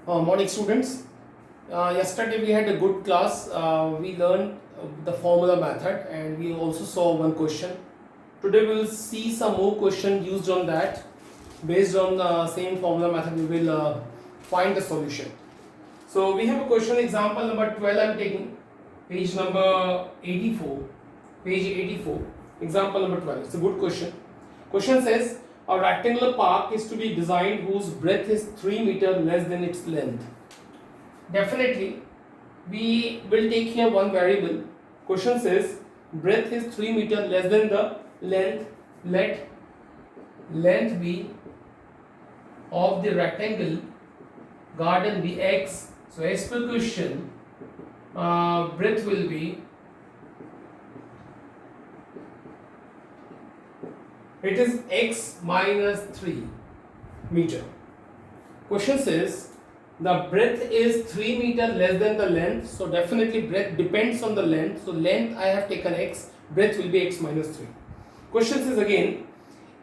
Morning students. Yesterday we had a good class. We learned the formula method and we also saw one question. Today we will see some more question used on that. Based on the same formula method we will find the solution. So we have a question example number 12 I am taking. Page number 84. Page 84. Example number 12. It's a good question. Question says a rectangular park is to be designed whose breadth is 3 meter less than its length. Definitely, we will take here one variable. Question says breadth is 3 meter less than the length. Let length be of the rectangle garden be x. So as per question, breadth will be, it is x minus 3 meter. Question says the breadth is 3 meter less than the length, so definitely breadth depends on the length. So length I have taken x, breadth will be x minus 3. Question says again,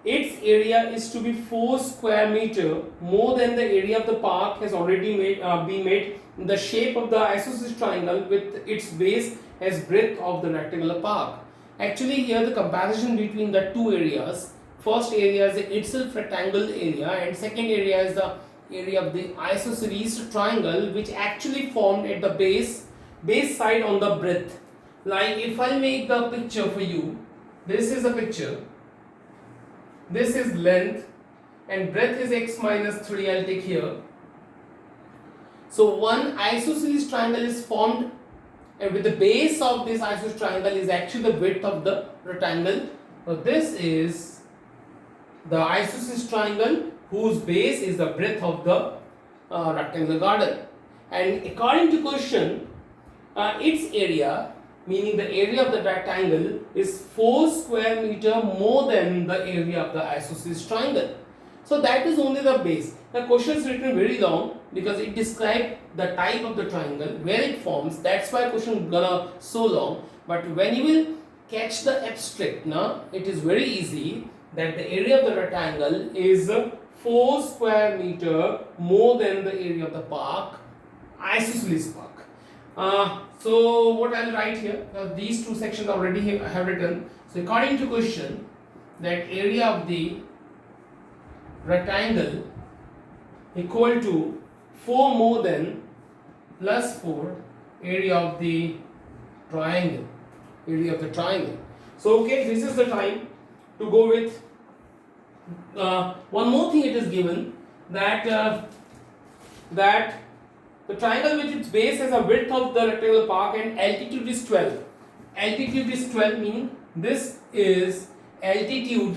its area is to be 4 square meter more than the area of the park has already been made in the shape of the isosceles triangle with its base as breadth of the rectangular park. Actually here the comparison between the two areas, first area is itself rectangle area and second area is the area of the isosceles triangle which actually formed at the base side on the breadth. Like if I make the picture for you, this is a picture, this is length and breadth is x minus 3, I'll take here. So one isosceles triangle is formed and with the base of this isosceles triangle is actually the width of the rectangle. So this is the isosceles triangle whose base is the breadth of the rectangular garden. And according to question, its area, meaning the area of the rectangle, is 4 square meter more than the area of the isosceles triangle. So that is only the base. The question is written very long because it describes the type of the triangle, where it forms. That's why question gonna so long. But when you will catch the abstract, now it is very easy that the area of the rectangle is 4 square meter more than the area of the park, isosceles park. So what I'll write here, these two sections already have written. So according to question, that area of the rectangle equal to 4 more than plus 4 area of the triangle. So okay, this is the time to go with one more thing. It is given that that the triangle with its base has a width of the rectangular park and altitude is 12. Altitude is 12 meaning this is altitude,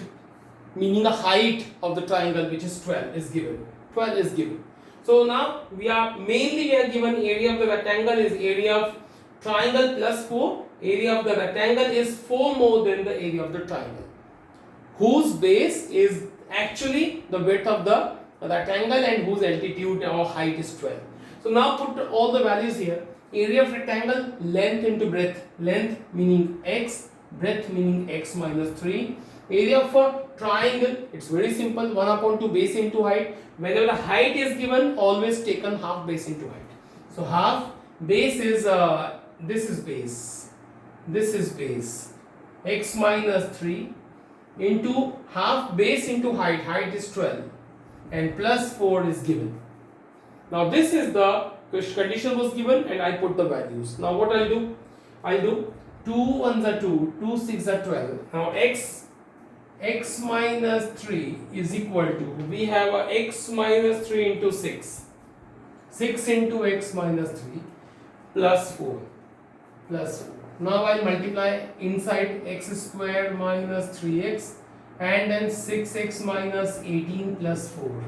meaning the height of the triangle which is 12 is given. 12 is given. So now we are given area of the rectangle is area of triangle plus 4. Area of the rectangle is 4 more than the area of the triangle, whose base is actually the width of the rectangle and whose altitude or height is 12. So now put all the values here. Area of rectangle, length into breadth. Length meaning x, breadth meaning x minus 3. Area of a triangle, it's very simple, 1 upon 2 base into height. Whenever the height is given, always taken half base into height. So half base is, this is base, x minus 3 into half base into height is 12 and plus 4 is given. Now this is the condition was given and I put the values. Now what I'll do? 2 1s are 2, 2 6 are 12. Now x minus 3 is equal to, we have a x minus 3 into 6. 6 into x minus 3 plus 4. Now I'll multiply inside x square minus 3x and then 6x minus 18 plus 4.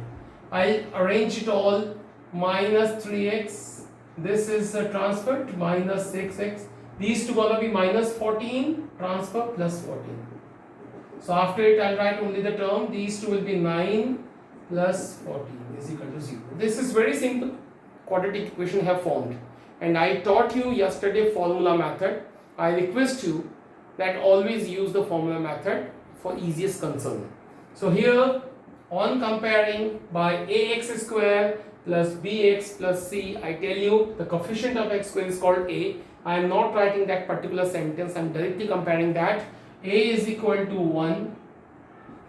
I'll arrange it all. Minus 3x, this is transferred, minus 6x, these two gonna be minus 14, transfer plus 14. So after it I'll write only the term, these two will be 9 plus 14 is equal to 0. This is very simple, quadratic equation have formed and I taught you yesterday formula method. I request you that always use the formula method for easiest concern. So here on comparing by ax square plus bx plus c. I tell you the coefficient of x square is called a. I am not writing that particular sentence, I am directly comparing that. A is equal to 1,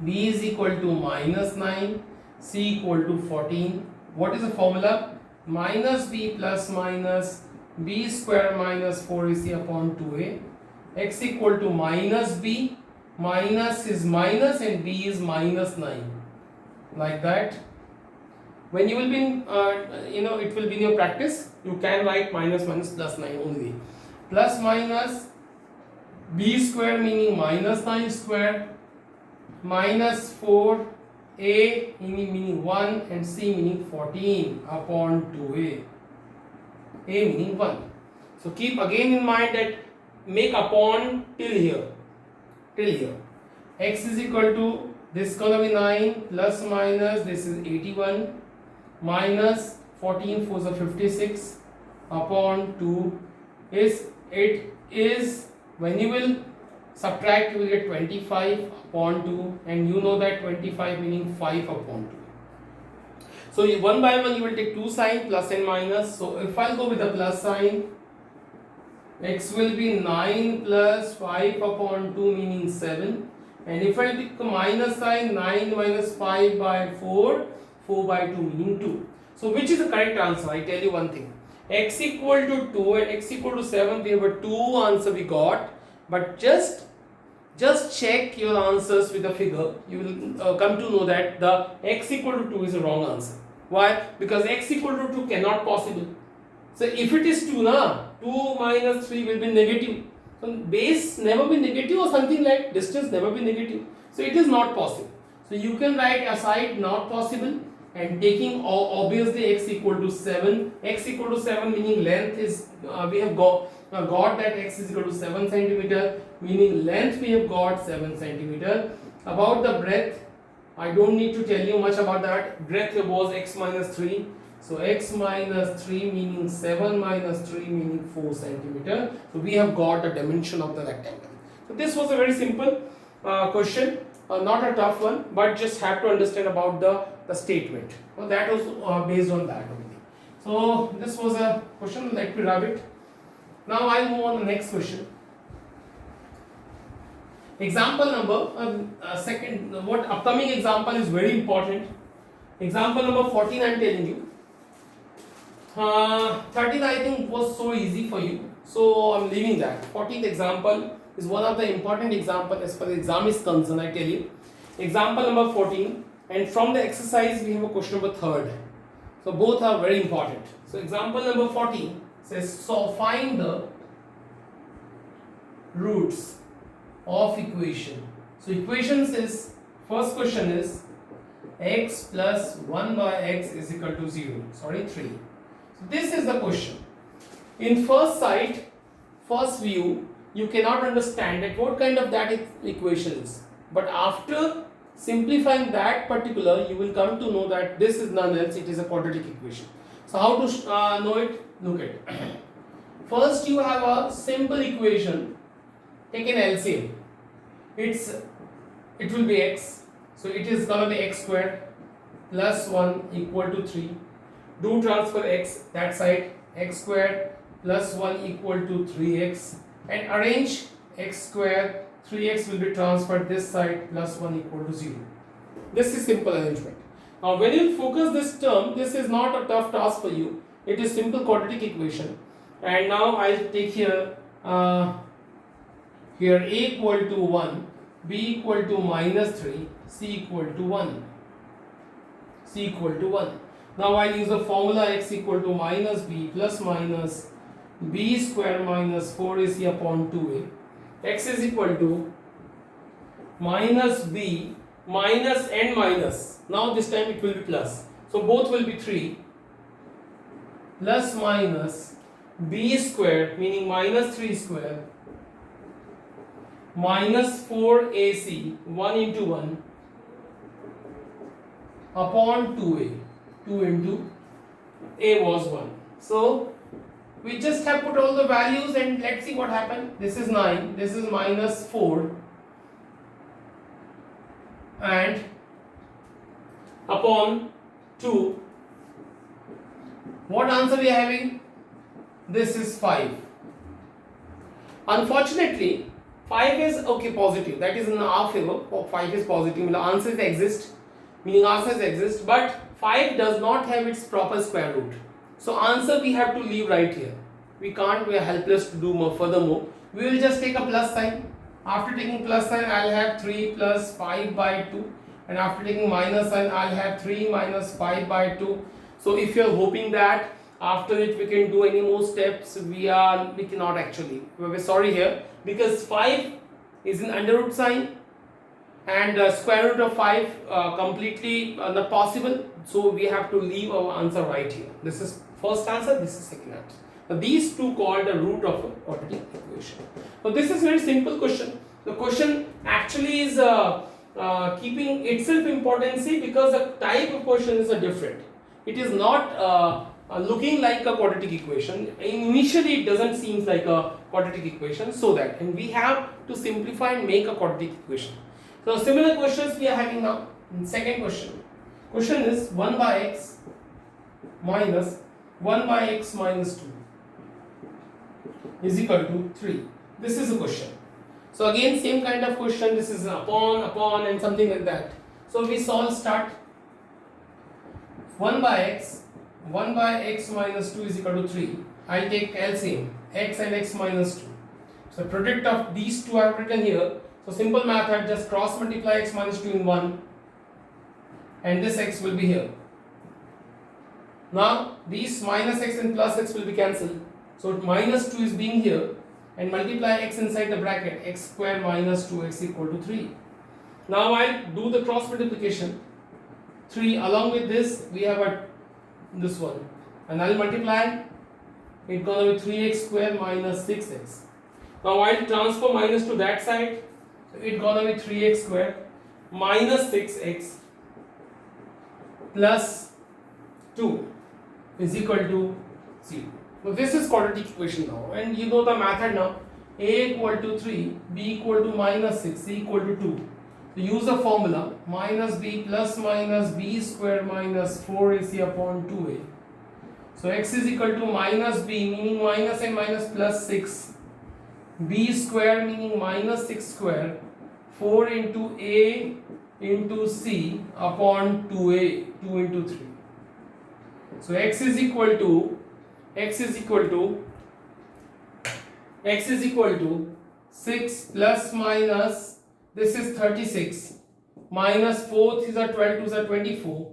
b is equal to minus 9, c equal to 14. What is the formula? Minus b plus minus b square minus 4ac upon 2a. X equal to minus b, minus is minus and b is minus 9. Like that. When you will be in, it will be in your practice, you can write minus minus plus 9 only. Plus minus b square meaning minus 9 square, minus 4 a meaning 1 and c meaning 14 upon 2a. A meaning 1. So keep again in mind that make upon till here. X is equal to, this is gonna be 9 plus minus, this is 81 minus 14 4 is 56 upon 2 is, it is, when you will subtract you will get 25 upon 2, and you know that 25 meaning 5 upon 2. So one by one you will take two sign, plus and minus. So if I go with the plus sign, x will be 9 plus 5 upon 2 meaning 7, and if I take the minus sign, 9 minus 5 by 4, 4 by 2 meaning 2. So which is the correct answer? I tell you one thing, x equal to 2 and x equal to 7, we have a 2 answer we got, but just check your answers with the figure. You will come to know that the x equal to 2 is a wrong answer. Why? Because x equal to 2 cannot possible. So if it is 2 na, 2 minus 3 will be negative. So base never be negative or something like distance never be negative. So it is not possible. So you can write aside not possible and taking obviously x equal to 7. X equal to 7 meaning length is, we have got that x is equal to 7 centimeter, meaning length we have got 7 centimeter. About the breadth, I don't need to tell you much about that. Breadth was x minus 3. So x minus 3 meaning 7 minus 3 meaning 4 centimeter. So we have got the dimension of the rectangle. So this was a very simple question, not a tough one, but just have to understand about the statement. Well, that was based on that only. So this was a question. Let me rub it. Now I'll move on to the next question. Example number second. What upcoming example is very important. Example number 14 I am telling you. 13 I think was so easy for you, so I'm leaving that. 14th example is one of the important example as far as exam is concerned. I tell you. Example number 14, and from the exercise we have a question number 3rd. So both are very important. So example number 14 says, so find the roots of equation. So equations is, first question is x plus 1 by x is equal to 0. 3. So this is the question. In first sight, first view, you cannot understand that what kind of that equation is. But after simplifying that particular, you will come to know that this is none else, it is a quadratic equation. So how to know it? Look at it. First you have a simple equation. Take an LCM. It will be x. So it is going to be x squared plus 1 equal to 3. Do transfer x that side, x squared plus 1 equal to 3x, and arrange x squared, 3x will be transferred this side plus 1 equal to 0. This is simple arrangement. Now when you focus this term, this is not a tough task for you. It is simple quadratic equation. And now I'll take here a equal to 1, b equal to minus 3, c equal to 1. Now I'll use the formula x equal to minus b plus minus b square minus 4ac upon 2a. X is equal to minus b minus and minus. Now this time it will be plus. So both will be 3 plus minus b square meaning minus 3 square minus 4ac 1 into 1 upon 2a. 2 into a was 1. So we just have put all the values and let's see what happened. This is 9, this is minus 4 and upon 2. What answer we are having? This is 5. Unfortunately, 5 is okay positive. That is in our favor. 5 is positive. Meaning answers exist. But 5 does not have its proper square root. So answer we have to leave right here. We can't. We are helpless to do more. Furthermore, we will just take a plus sign. After taking plus sign, I'll have 3 plus 5 by 2. And after taking minus sign, I'll have 3 minus 5 by 2. So if you're hoping that after it we can do any more steps, we cannot actually. We're sorry here, because 5 is an under root sign and square root of 5 completely not possible. So we have to leave our answer right here. This is first answer, this is second answer. Now these two called the root of a quadratic equation. So this is very simple question. The question actually is keeping itself importance because the type of question is different. It is not looking like a quadratic equation. Initially it doesn't seem like a quadratic equation, so that, and we have to simplify and make a quadratic equation. So similar questions we are having now. Second question. Question is 1 by x minus 1 by x minus 2 is equal to 3. This is a question. So again same kind of question. This is upon and something like that. So we start 1 by x minus 2 is equal to 3. I'll take LCM, x and x minus 2. So product of these two I have written here. So simple method, just cross multiply x minus 2 in 1 and this x will be here. Now these minus x and plus x will be cancelled. So minus 2 is being here and multiply x inside the bracket, x square minus 2x equal to 3. Now I'll do the cross multiplication. 3 along with this we have this one, and I'll multiply. It's gonna be 3x square minus 6x. Now I'll transfer minus to that side. So it's gonna be 3x square minus 6x plus 2 is equal to 0. So this is quadratic equation now, and you know the method now. A equal to 3, b equal to minus 6, c equal to 2. So use the formula minus b plus minus b square minus 4ac upon 2a. So x is equal to minus b, meaning minus and minus plus 6, b square meaning minus 6 square, 4 into a into c upon 2a, 2 into 3. So x is equal to 6 plus minus, this is 36 minus 4 is a 12 is a 24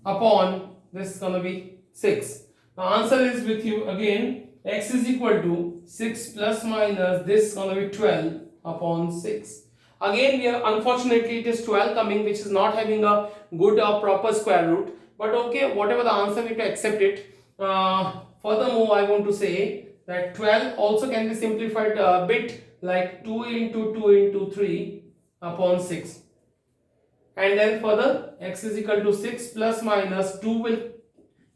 upon this is gonna be 6. The answer is with you again. X is equal to 6 plus minus this is gonna be 12 upon 6. Again we are, unfortunately it is 12 coming, which is not having a good or proper square root, but okay, whatever the answer we have to accept it. Furthermore I want to say that 12 also can be simplified a bit, like 2 into 2 into 3 upon 6, and then further x is equal to 6 plus minus 2 will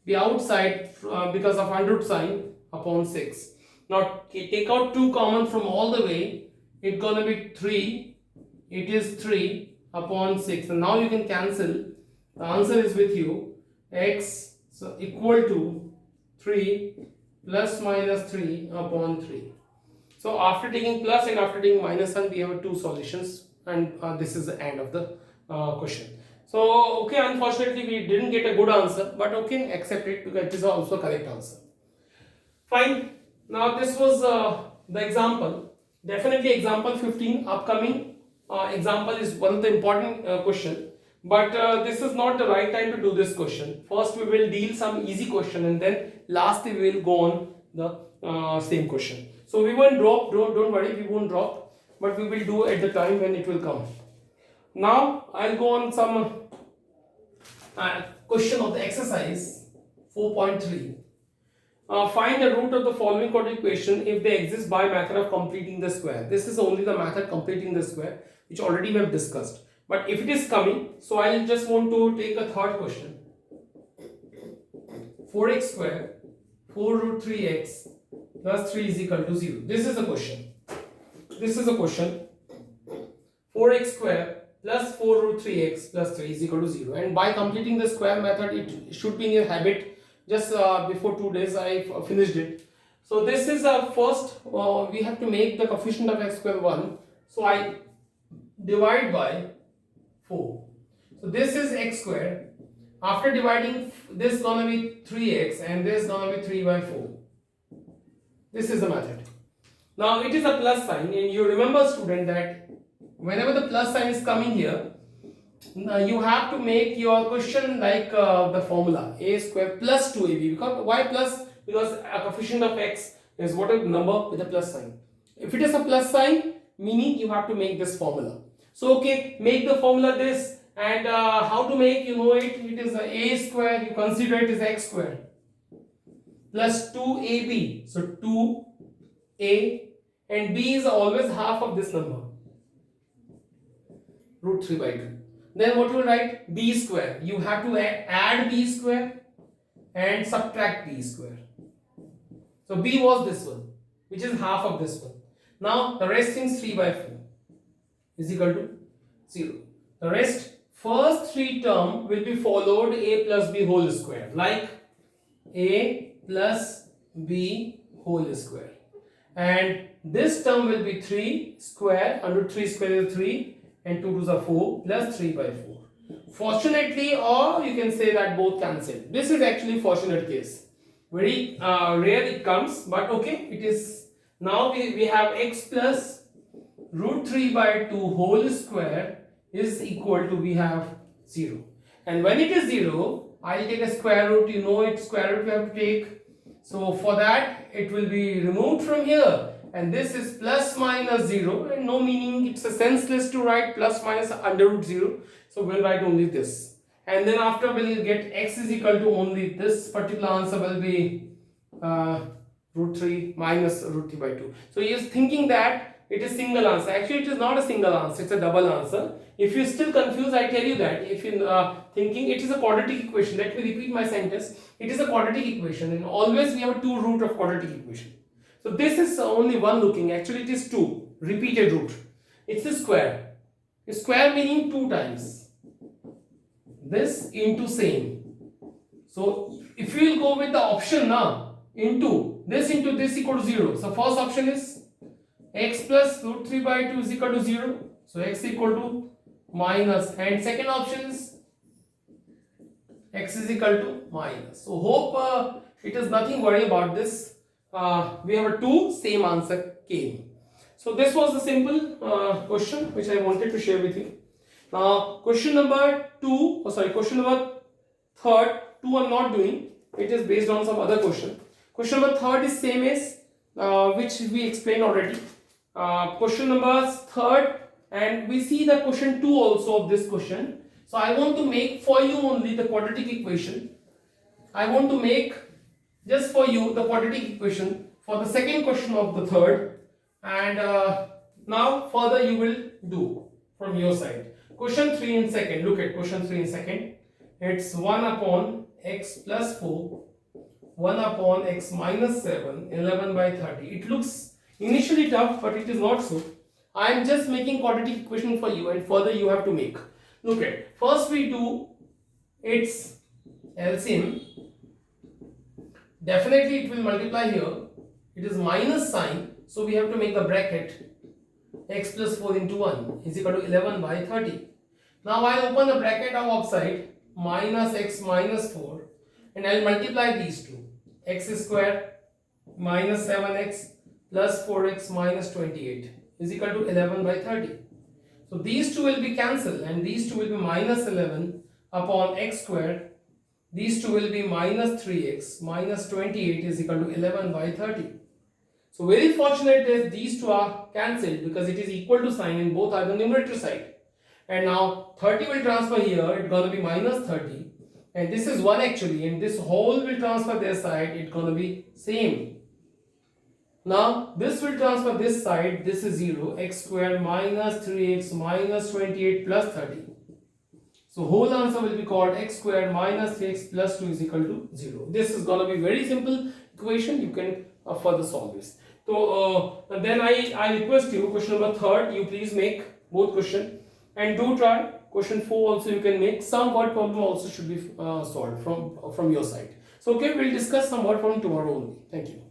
be outside because of under root sign upon 6. Now take out 2 common from all the way, it's gonna be 3, it is 3 upon 6, and now you can cancel. The answer is with you, x so equal to 3 plus minus 3 upon 3. So after taking plus and after taking minus sign, we have 2 solutions, and this is the end of the question. So okay, unfortunately we didn't get a good answer, but okay, accept it because it is also correct answer. Fine. Now this was the example. Definitely example 15 upcoming example is one of the important question, but this is not the right time to do this question. First we will deal some easy question, and then lastly we will go on the same question. So we won't drop, don't worry, we won't drop, but we will do at the time when it will come. Now I'll go on some question of the exercise 4.3. Find the root of the following quadratic equation if they exist by method of completing the square. This is only the method completing the square, which already we have discussed. But if it is coming, so I just want to take a third question. 4x square 4 root 3x plus 3 is equal to 0. This is a question. 4x square plus 4 root 3x plus 3 is equal to 0. And by completing the square method, it should be in your habit. Just before 2 days I finished it. So this is first we have to make the coefficient of x square 1. So I divide by 4. So this is x square. After dividing, this is gonna be 3x and this is gonna be 3 by 4. This is the method. Now it is a plus sign, and you remember, student, that whenever the plus sign is coming here, you have to make your question like the formula a square plus 2ab. Because why plus? Because a coefficient of x is what a number with a plus sign. If it is a plus sign, meaning you have to make this formula. So okay, make the formula this, and how to make, you know it. It is a square, you consider it as x square plus 2ab. So 2a, and b is always half of this number, root 3 by 2. Then what you will write? B square. You have to add b square and subtract b square. So b was this one, which is half of this one. Now the rest is 3 by 4 is equal to 0. The rest, first 3 term will be followed a plus b whole square, like a plus b whole square. And this term will be 3 square, under 3 square is 3, and 2 2s are 4, plus 3 by 4. Fortunately, or you can say that both cancel. This is actually fortunate case. Very rare it comes, but okay, it is. Now we have x plus root 3 by 2 whole square is equal to, we have 0. And when it is 0, I'll take a square root. You know it, square root we have to take. So for that, it will be removed from here. And this is plus minus 0, and no meaning, it's a senseless to write plus minus under root 0. So we'll write only this. And then after we'll get x is equal to only this particular answer will be root 3 minus root 3 by 2. So he is thinking that it is single answer. Actually, it is not a single answer, it's a double answer. If you are still confused, I tell you that. If you are thinking it is a quadratic equation, let me repeat my sentence. It is a quadratic equation, and always we have a 2 root of quadratic equation. So this is only one looking. Actually, it is 2 repeated root. It's a square. A square meaning 2 times this into same. So if we will go with the option now, into this equal to 0. So first option is x plus root 3 by 2 is equal to 0. So x equal to minus, and second option is x is equal to minus. So hope it is nothing worry about this. We have a 2 same answer came. So this was the simple question which I wanted to share with you. Now question number 2, question number 3rd, 2 I'm not doing. It is based on some other question. Question number 3rd is same as which we explained already. Question number 3rd, and we see the question 2 also of this question. So I want to make for you only the quadratic equation. I want to make just for you the quadratic equation for the second question of the 3rd, and now further you will do from your side. Question 3 in second. Look at question 3 in second. It's 1 upon x plus 4, 1 upon x minus 7, 11 by 30. It looks initially tough, but it is not so. I am just making quadratic equation for you, and further you have to make. Look at, first we do its LCM. Definitely it will multiply here. It is minus sign, so we have to make the bracket. X plus 4 into 1 is equal to 11 by 30. Now I will open the bracket of upside, minus x minus 4, and I will multiply these two. X square minus 7x plus 4x minus 28 is equal to 11 by 30. So these two will be cancelled, and these two will be minus 11 upon x square. These two will be minus 3x minus 28 is equal to 11 by 30. So very fortunate that these two are cancelled because it is equal to sign and both are the numerator side. And now 30 will transfer here, it's going to be minus 30. And this is 1 actually, and this whole will transfer their side, it's going to be same. Now this will transfer this side, this is 0, x square minus 3x minus 28 plus 30. So whole answer will be called x square minus 3x plus 2 is equal to 0. This is going to be very simple equation, you can further solve this. So then I request you, question number 3rd, you please make both question. and do try. Question 4 also you can make. Some word problem also should be solved from your side. So okay, we'll discuss some word problem tomorrow only. Thank you.